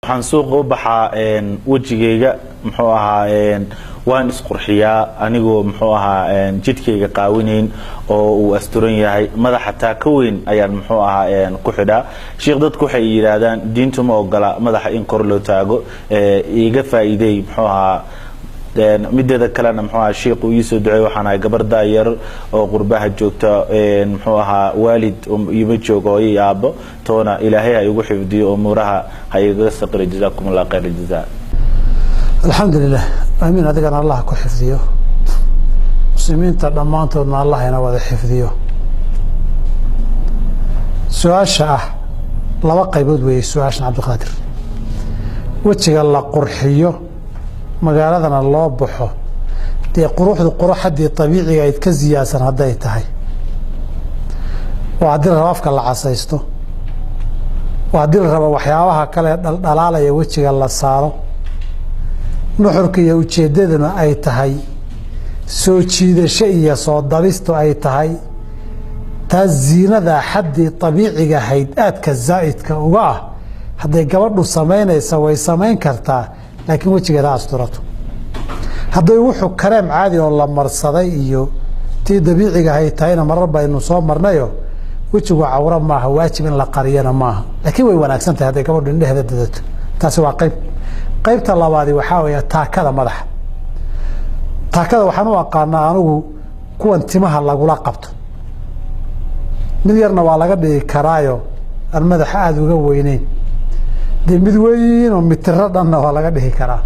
waxaan suuqa u baxaa wajigeyga muxuu ahaa waan isqurxiyaa anigoo muxuu ahaa jidkeyga qaawinayn oo uu asturan yahay madaxa taa ka weyn ayaan muxuu ahaa ku xidhaa sheekh dadku waxay yiraahdaan diintu ma ogola madaxa in kor loo taago iga faa'iiday muxuu ahaa mideeda kalena muxuu ahaa sheekhu uu soo duceeyay waxaan ahay gabar daayar oo qurbaha joogta muxuu ahaa waalid ima joogo iyo aabo toona ilaahay ay ugu xifdiyo umuraha hay iga saqri jazaakumullahu khayr jazaa alxamdulillah amiin adigana allah ku xifdiyo muslimiinta dhammaantoodna allah ina wada xifdiyo su'aasha laba qaybood weeye su'aashan Cabdiqaadir wajiga la qurxiyo magaaladana loo baxo dee quruxdii tabiiciga ay ka ziyaasan haday tahay waa haddii raafka la casaysto waa haddii raba waxyaabaha kale dhaldhalaalaya wajiga la saaro nuxurka iyo ujeedaduna ay tahay soo jiidasho iyo soo dabisto ay tahay taas ziinada xaddii tabiiciga ahayd aadka zaa'idka uga hadday gabadhu samaynaysa way samayn kartaa laakiin wajigeeda asturato hadday wuxuu kareem caadi oo la marsaday iyo tii dabiiciga ahayd tahayna marar baynu soo marnayo wajigu cawra maaha waajib in la qariyana maaha laakiin way wanaagsan tahay hadday gabadhu indhaheeda dadato taasi waa qaybta labaadi waxaa weeye taakada madaxa taakada waxaan u aqaanaa anigu kuwan timaha lagula qabto mid yarna waa laga dhigi karaayo aan madaxa aada uga weyneyn dee mid weyn oo mitiro dhanna waa laga dhigi karaa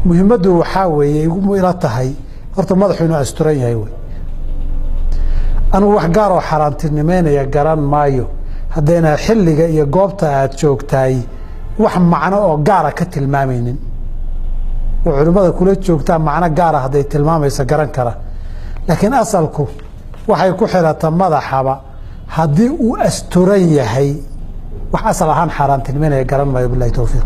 muhiimaddu waxaa weeye igu ila tahay horta madaxu inuu asturan yahay wey anigu wax gaar oo xaaraantinimeynaya garan maayo haddayna xilliga iyo goobta aad joogtaay wax macno oo gaara ka tilmaamaynin oo culimada kula joogtaa macno gaara hadday tilmaamaysa garan kara laakiin asalku waxay ku xirata madaxaba haddii uu asturan yahay wax asal ahaan xaaraantinimeynaya garan maayo billahi tawfiiq